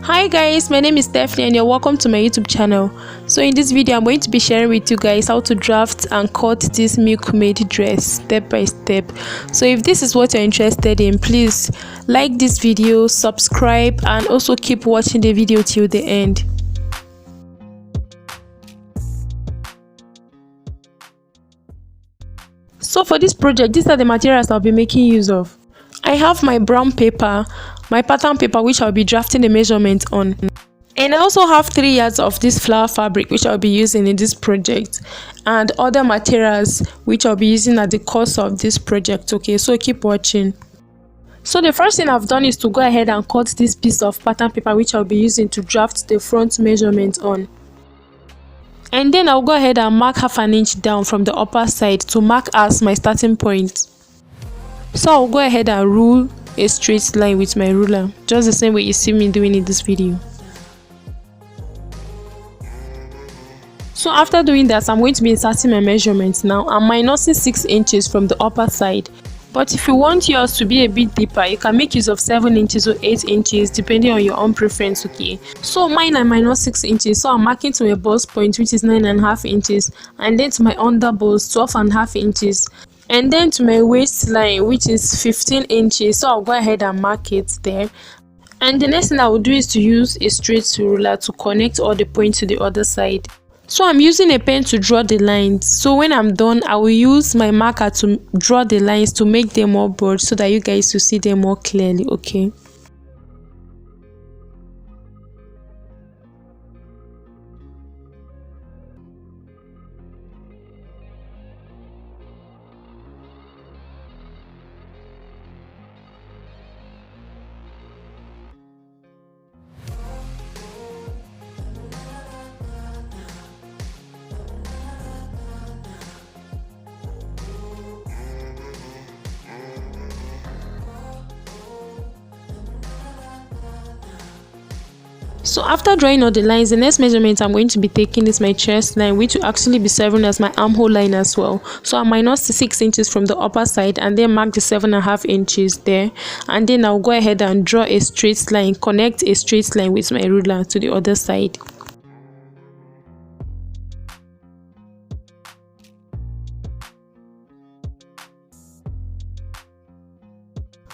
Hi guys, my name is Stephanie and you're welcome to my YouTube channel. So in this video I'm going to be sharing with you guys how to draft and cut this MILKMAID dress step by step. So if this is what you're interested in, please like this video, subscribe, and also keep watching the video till the end. So for this project, these are the materials I'll be making use of. I have my brown paper, my pattern paper which I'll be drafting the measurement on, and I also have 3 yards of this flower fabric which I'll be using in this project, and other materials which I'll be using at the course of this project. Okay, so keep watching. So the first thing I've done is to go ahead and cut this piece of pattern paper which I'll be using to draft the front measurement on. And then I'll go ahead and mark ½ inch down from the upper side to mark as my starting point. So I'll go ahead and rule a straight line with my ruler, just the same way you see me doing in this video. So after doing that, I'm going to be inserting my measurements now. I'm minusing 6 inches from the upper side. But if you want yours to be a bit deeper, you can make use of 7 inches or 8 inches depending on your own preference. Okay, so mine I minus 6 inches, so I'm marking to my bust point which is 9.5 inches, and then to my under bust 12.5 inches, and then to my waistline which is 15 inches. So I'll go ahead and mark it there. And the next thing I will do is to use a straight ruler to connect all the points to the other side. So I'm using a pen to draw the lines. So when I'm done, I will use my marker to draw the lines to make them more broad so that you guys will see them more clearly. Okay. So after drawing all the lines, the next measurement I'm going to be taking is my chest line, which will actually be serving as my armhole line as well. So I minus the 6 inches from the upper side and then mark the 7.5 inches there, and then I'll go ahead and draw a straight line, connect a straight line with my ruler to the other side.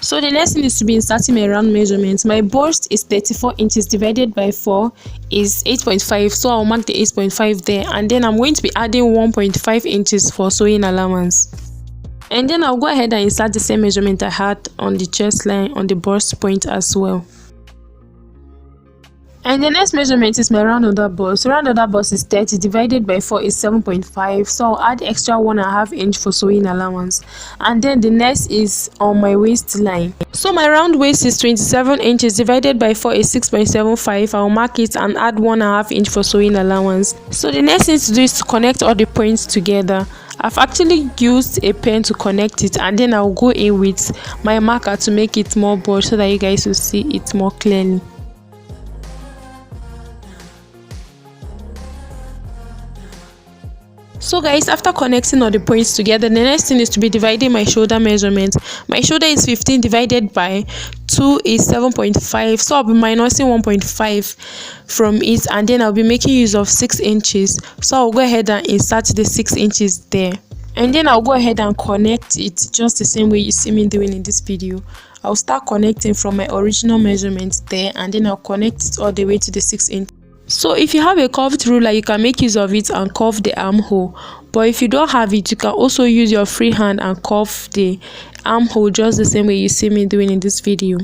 So the next thing is to be inserting my round measurements. My bust is 34 inches divided by 4 is 8.5, so I'll mark the 8.5 there, and then I'm going to be adding 1.5 inches for sewing allowance. And then I'll go ahead and insert the same measurement I had on the chest line on the bust point as well. And the next measurement is my round under bust. Round under bust is 30 divided by 4 is 7.5, so I'll add extra 1.5 inch for sewing allowance. And then the next is on my waistline. So my round waist is 27 inches divided by 4 is 6.75. I'll mark it and add 1.5 inch for sewing allowance. So the next thing to do is to connect all the points together. I've actually used a pen to connect it, and then I'll go in with my marker to make it more bold so that you guys will see it more clearly. So guys, after connecting all the points together, the next thing is to be dividing my shoulder measurement. My shoulder is 15 divided by 2 is 7.5, so I'll be minusing 1.5 from it, and then I'll be making use of 6 inches. So I'll go ahead and insert the 6 inches there, and then I'll go ahead and connect it just the same way you see me doing in this video. I'll start connecting from my original measurement there, and then I'll connect it all the way to the 6 inches. So if you have a curved ruler, you can make use of it and curve the armhole, but if you don't have it, you can also use your free hand and curve the armhole just the same way you see me doing in this video.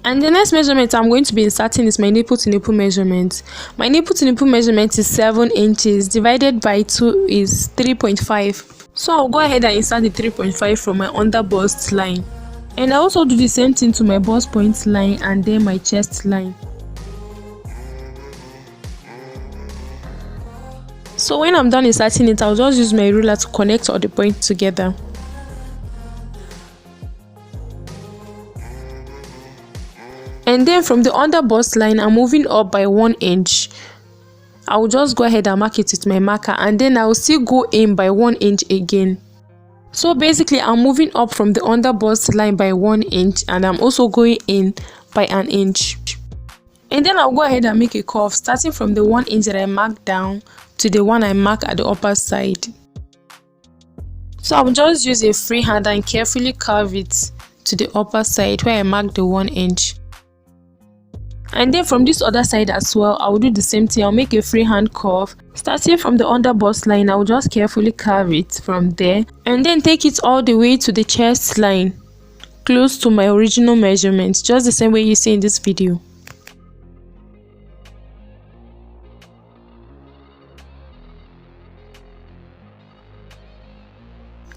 And the next measurement I'm going to be inserting is my nipple to nipple measurement. My nipple to nipple measurement is 7 inches divided by 2 is 3.5, so I'll go ahead and insert the 3.5 from my under bust line, and I also do the same thing to my bust point line and then my chest line. So when I'm done inserting it, I'll just use my ruler to connect all the points together. And then from the under bust line, I'm moving up by 1 inch. I'll just go ahead and mark it with my marker, and then I'll still go in by 1 inch again. So basically, I'm moving up from the under bust line by 1 inch, and I'm also going in by 1 inch. And And then I'll go ahead and make a curve starting from the 1 inch that I marked down to the one I mark at the upper side. So I'll just use a free hand and carefully curve it to the upper side where I marked the 1 inch. And then from this other side as well, I'll do the same thing. I'll make a free hand curve starting from the under bust line. I'll just carefully curve it from there and then take it all the way to the chest line, close to my original measurements, just the same way you see in this video.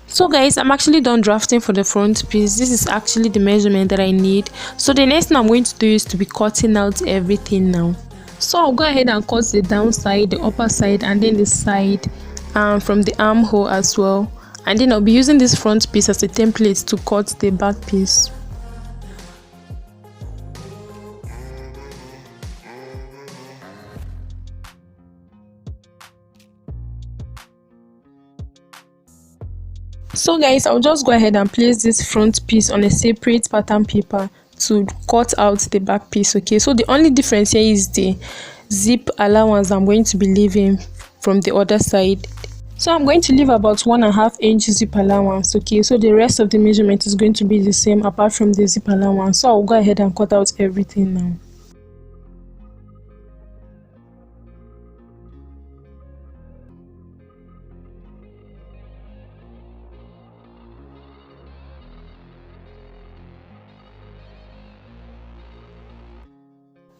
So guys, I'm actually done drafting for the front piece. This is actually the measurement that I need. So the next thing I'm going to do is to be cutting out everything now. So I'll go ahead and cut the downside, the upper side, and then the side from the armhole as well. And then I'll be using this front piece as a template to cut the back piece. So guys, I'll just go ahead and place this front piece on a separate pattern paper to cut out the back piece. Okay, so the only difference here is the zip allowance I'm going to be leaving from the other side. So I'm going to leave about 1.5 inch zip allowance. Okay, so the rest of the measurement is going to be the same apart from the zip allowance. So I'll go ahead and cut out everything now.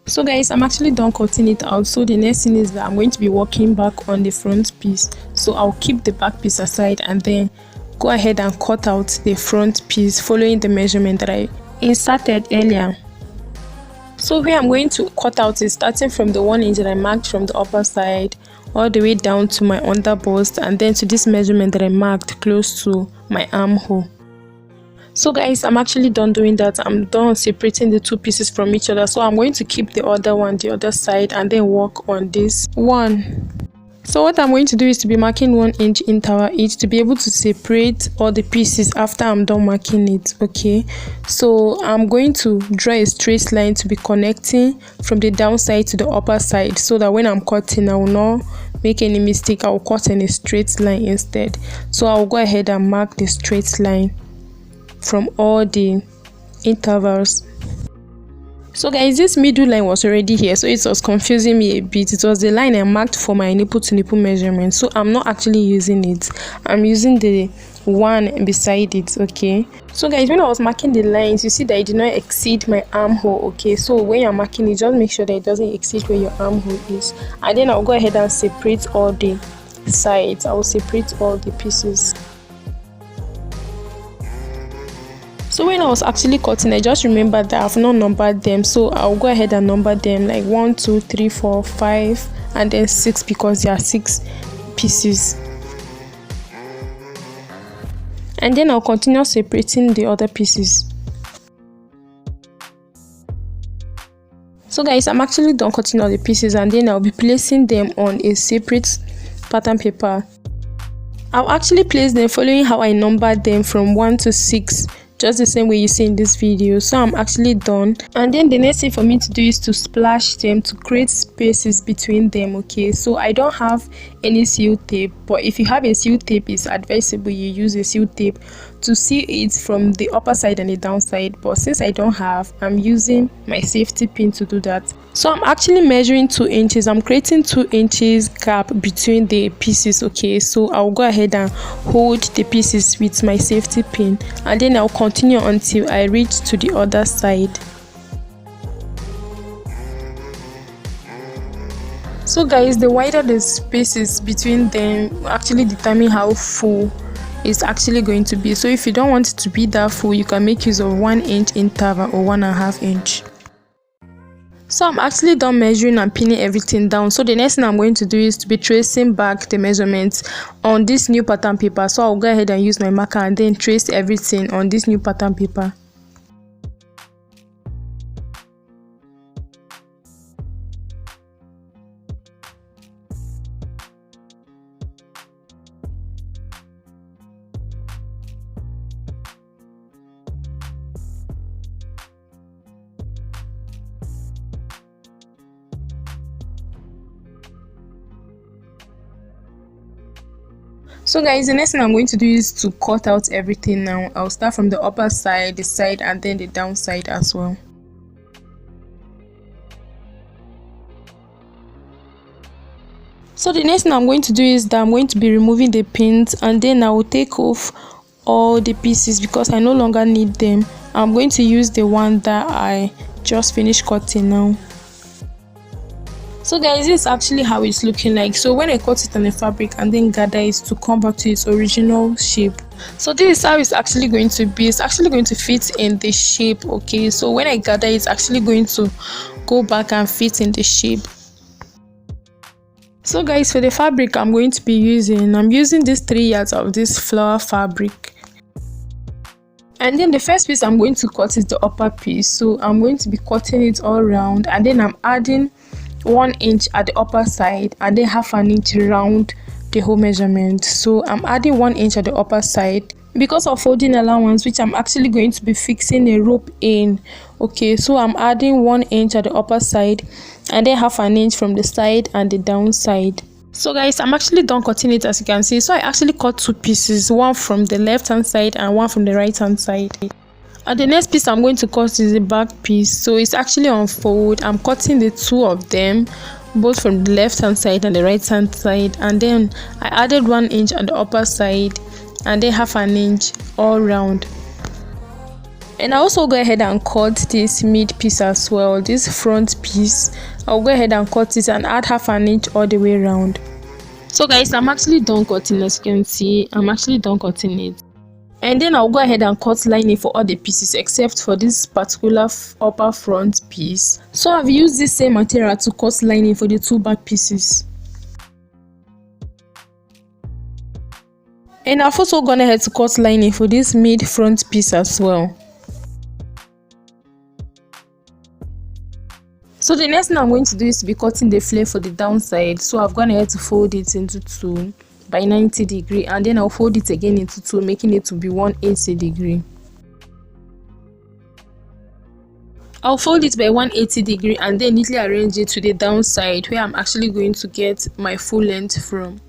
So guys, I'm actually done cutting it out. So the next thing is that I'm going to be working back on the front piece. So I'll keep the back piece aside and then go ahead and cut out the front piece following the measurement that I inserted earlier. So here I'm going to cut out is starting from the 1 inch that I marked from the upper side all the way down to my under bust and then to this measurement that I marked close to my armhole. So guys, I'm actually done doing that. I'm done separating the two pieces from each other. So I'm going to keep the other one, the other side, and then work on this one. So what I'm going to do is to be marking 1 inch interval each to be able to separate all the pieces after I'm done marking it. Okay, so I'm going to draw a straight line to be connecting from the downside to the upper side so that when I'm cutting, I will not make any mistake. I will cut in a straight line instead. So I'll go ahead and mark the straight line from all the intervals. So guys, this middle line was already here, so it was confusing me a bit. It was the line I marked for my nipple to nipple measurement, so I'm not actually using it. I'm using the one beside it. Okay, so guys, when I was marking the lines, you see that it did not exceed my armhole. Okay, so when you're marking it, just make sure that it doesn't exceed where your armhole is, and then I'll go ahead and separate all the sides. I will separate all the pieces. So when I was actually cutting, I just remembered that I've not numbered them, so I'll go ahead and number them like 1 2 3 4 5 and then 6 because there are 6 pieces. And then I'll continue separating the other pieces. So guys, I'm actually done cutting all the pieces and then I'll be placing them on a separate pattern paper. I'll actually place them following how I numbered them from 1 to 6. Just the same way you see in this video. So I'm actually done, and then the next thing for me to do is to splash them to create spaces between them. Okay, so I don't have any seal tape, but if you have a seal tape, it's advisable you use a seal tape to seal it from the upper side and the downside. But since I don't have, I'm using my safety pin to do that. So I'm actually measuring 2 inches. I'm creating 2 inches gap between the pieces. Okay, so I'll go ahead and hold the pieces with my safety pin, and then I'll continue until I reach to the other side. So guys, the wider the spaces between them actually determine how full it's actually going to be. So if you don't want it to be that full, you can make use of 1 inch interval or 1.5 inch. So I'm actually done measuring and pinning everything down. So the next thing I'm going to do is to be tracing back the measurements on this new pattern paper. So I'll go ahead and use my marker and then trace everything on this new pattern paper. So guys, the next thing I'm going to do is to cut out everything now. I'll start from the upper side, the side, and then the down side as well. So the next thing I'm going to do is that I'm going to be removing the pins, and then I will take off all the pieces because I no longer need them. I'm going to use the one that I just finished cutting now. So guys, this is actually how it's looking like. So when I cut it on the fabric and then gather it to come back to its original shape. So this is how it's actually going to be. It's actually going to fit in the shape, okay? So when I gather, it's actually going to go back and fit in the shape. So guys, for the fabric I'm using these 3 yards of this flower fabric. And then the first piece I'm going to cut is the upper piece. So I'm going to be cutting it all around, and then I'm adding 1 inch at the upper side and then half an inch around the whole measurement. So I'm adding 1 inch at the upper side because of folding allowance, which I'm actually going to be fixing a rope in. Okay, so I'm adding 1 inch at the upper side and then half an inch from the side and the down side. So guys, I'm actually done cutting it, as you can see. So I actually cut 2 pieces, one from the left hand side and one from the right hand side. And the next piece I'm going to cut is the back piece. So it's actually on fold. I'm cutting the 2 of them, both from the left hand side and the right hand side, and then I added 1 inch at the upper side and then half an inch all round. And I also go ahead and cut this mid piece as well, this front piece. I'll go ahead and cut it and add half an inch all the way around. So guys, I'm actually done cutting. As you can see, I'm actually done cutting it. And then I'll go ahead and cut lining for all the pieces except for this particular upper front piece. So I've used this same material to cut lining for the 2 back pieces. And I've also gone ahead to cut lining for this mid front piece as well. So the next thing I'm going to do is to be cutting the flare for the downside. So I've gone ahead to fold it into 2 by 90 degree, and then I'll fold it again into 2, making it to be 180 degree. I'll fold it by 180 degree and then neatly arrange it to the downside where I'm actually going to get my full length from.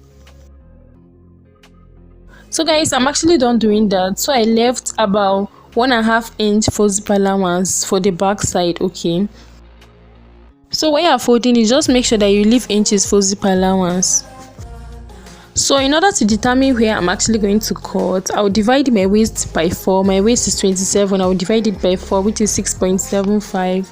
So guys, I'm actually done doing that. So I left about 1.5 inch for zip allowance for the back side, okay? So when you're folding it, just make sure that you leave inches for zip allowance. So in order to determine where I'm actually going to cut, I'll divide my waist by 4. My waist is 27. I'll divide it by 4, which is 6.75.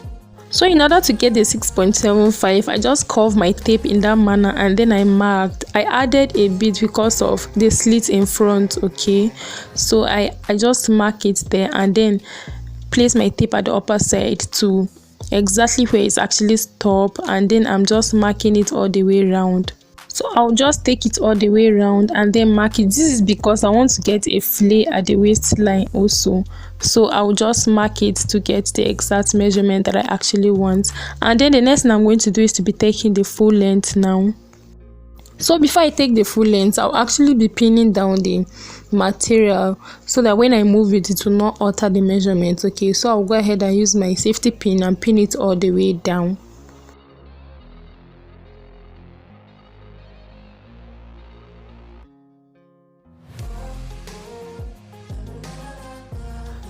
So in order to get the 6.75, I just curved my tape in that manner and then I marked. I added a bit because of the slit in front, okay? So I just mark it there and then place my tape at the upper side to exactly where it's actually stopped, and then I'm just marking it all the way around. So I'll just take it all the way around and then mark it. This is because I want to get a flare at the waistline also. So I'll just mark it to get the exact measurement that I actually want. And then the next thing I'm going to do is to be taking the full length now. So before I take the full length, I'll actually be pinning down the material so that when I move it, it will not alter the measurement, okay? So I'll go ahead and use my safety pin and pin it all the way down.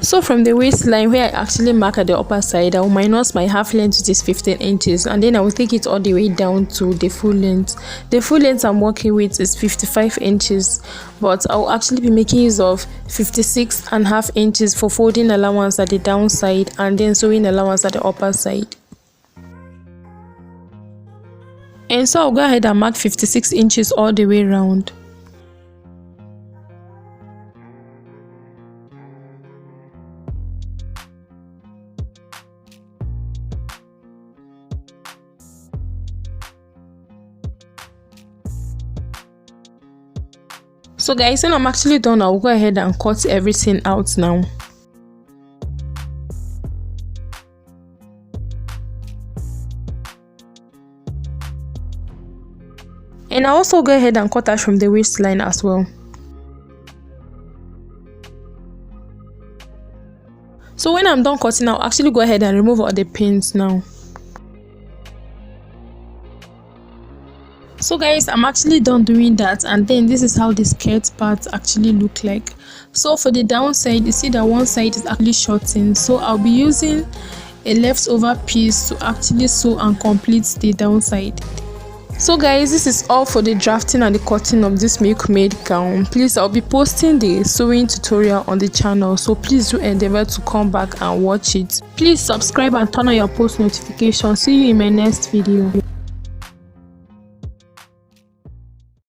So from the waistline where I actually mark at the upper side, I will minus my half length, which is 15 inches, and then I will take it all the way down to the full length. The full length I'm working with is 55 inches, but I will actually be making use of 56.5 inches for folding allowance at the downside and then sewing allowance at the upper side. And so I'll go ahead and mark 56 inches all the way around. So guys, when I'm actually done, I'll go ahead and cut everything out now. And I'll also go ahead and cut out from the waistline as well. So when I'm done cutting, I'll actually go ahead and remove all the pins now. So guys, I'm actually done doing that, and then this is how the skirt part actually look like. So for the downside, you see that one side is actually shortened, so I'll be using a leftover piece to actually sew and complete the downside. So guys, this is all for the drafting and the cutting of this MILKMAID gown. Please, I'll be posting the sewing tutorial on the channel, so please do endeavor to come back and watch it. Please subscribe and turn on your post notifications. See you in my next video.